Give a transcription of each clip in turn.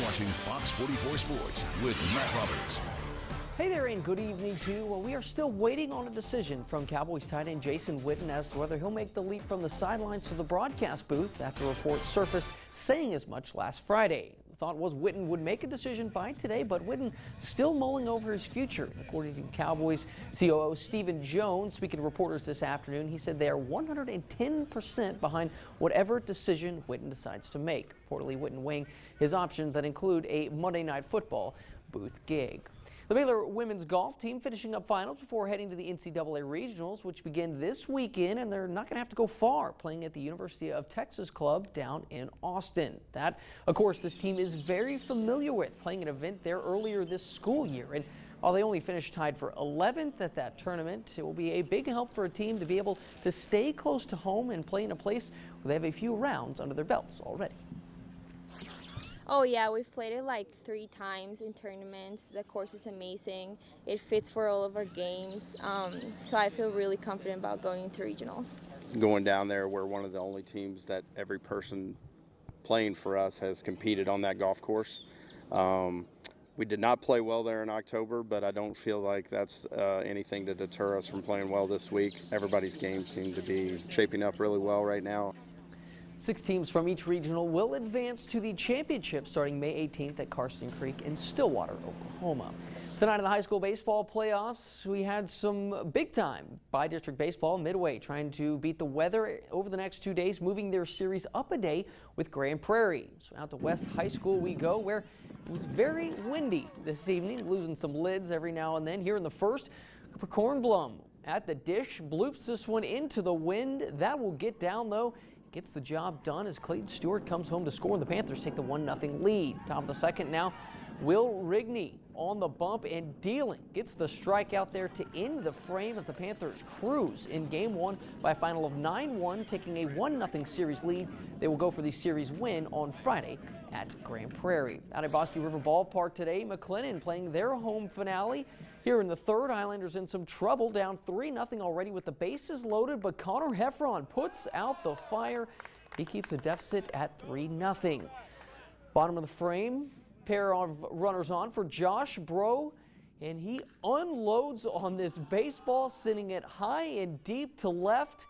watching Fox 44 Sports with Matt Roberts. Hey there, and good evening to you. Well, we are still waiting on a decision from Cowboys tight end Jason Witten as to whether he'll make the leap from the sidelines to the broadcast booth after reports surfaced saying as much last Friday. The thought was Witten would make a decision by today, but Witten still mulling over his future. According to Cowboys COO Stephen Jones, speaking to reporters this afternoon, he said they are 110% behind whatever decision Witten decides to make. Reportedly, Witten weighing his options that include a Monday Night Football booth gig. The Baylor women's golf team finishing up finals before heading to the NCAA Regionals, which begin this weekend, and they're not going to have to go far, playing at the University of Texas Club down in Austin. That, of course, this team is very familiar with, playing an event there earlier this school year. And while they only finished tied for 11th at that tournament, it will be a big help for a team to be able to stay close to home and play in a place where they have a few rounds under their belts already. Oh yeah, we've played it like 3 times in tournaments. The course is amazing. It fits for all of our games. So I feel really confident about going into regionals. Going down there, we're one of the only teams that every person playing for us has competed on that golf course. We did not play well there in October, but I don't feel like that's anything to deter us from playing well this week. Everybody's games seem to be shaping up really well right now. 6 teams from each regional will advance to the championship starting May 18th at Karsten Creek in Stillwater, Oklahoma. Tonight in the high school baseball playoffs, we had some big-time by-district baseball. Midway trying to beat the weather over the next 2 days, moving their series up a day with Grand Prairie. So out to West High School we go, where it was very windy this evening, losing some lids every now and then. Here in the first, Cornblum at the dish, bloops this one into the wind. That will get down, though. Gets the job done as Clayton Stewart comes home to score, and the Panthers take the 1-0 lead. Top of the second now, Will Rigney on the bump and dealing. Gets the strikeout there to end the frame as the Panthers cruise in Game 1 by a final of 9-1, taking a 1-0 series lead. They will go for the series win on Friday at Grand Prairie. Out at Bosque River Ballpark today, McLennan playing their home finale. Here in the third, Highlanders in some trouble, down 3-0 already with the bases loaded, but Connor Heffron puts out the fire. He keeps the deficit at 3-0. Bottom of the frame, pair of runners on for Josh Bro, and he unloads on this baseball, sending it high and deep to left.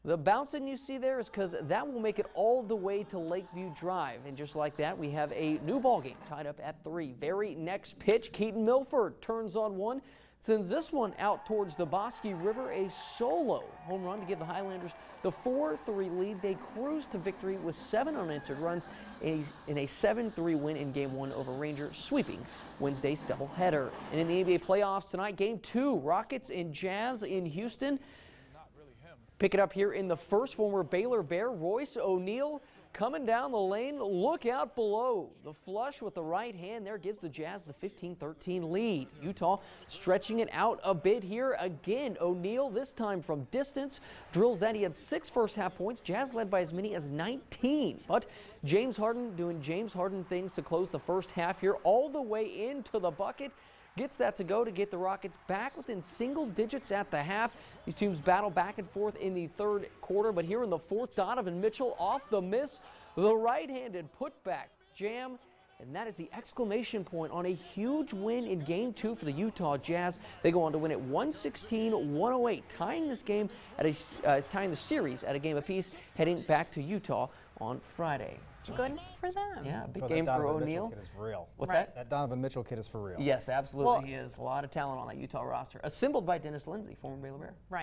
The bouncing you see there is because that will make it all the way to Lakeview Drive. And just like that, we have a new ball game tied up at 3. Very next pitch, Keaton Milford turns on one, sends this one out towards the Bosque River, a solo home run to give the Highlanders the 4-3 lead. They cruise to victory with 7 unanswered runs in a 7-3 win in Game 1 over Rangers, sweeping Wednesday's doubleheader. And in the NBA playoffs tonight, Game 2, Rockets and Jazz in Houston. Pick it up here in the first, former Baylor Bear Royce O'Neal coming down the lane. Look out below. The flush with the right hand there gives the Jazz the 15-13 lead. Utah stretching it out a bit here. Again, O'Neal, this time from distance, drills that. He had 6 first-half points. Jazz led by as many as 19. But James Harden doing James Harden things to close the first half here, all the way into the bucket. Gets that to go to get the Rockets back within single digits at the half. These teams battle back and forth in the third quarter, but here in the fourth, Donovan Mitchell off the miss, the right-handed putback jam, and that is the exclamation point on a huge win in Game 2 for the Utah Jazz. They go on to win it 116-108, tying this game at tying the series at a game apiece, heading back to Utah on Friday. Good for them. Yeah, big game for O'Neal. Kid is for real. What's Right. that? That Donovan Mitchell kid is for real. Yes, absolutely. Well, he is. A lot of talent on that Utah roster. Assembled by Dennis Lindsey, former Baylor Bear. Right.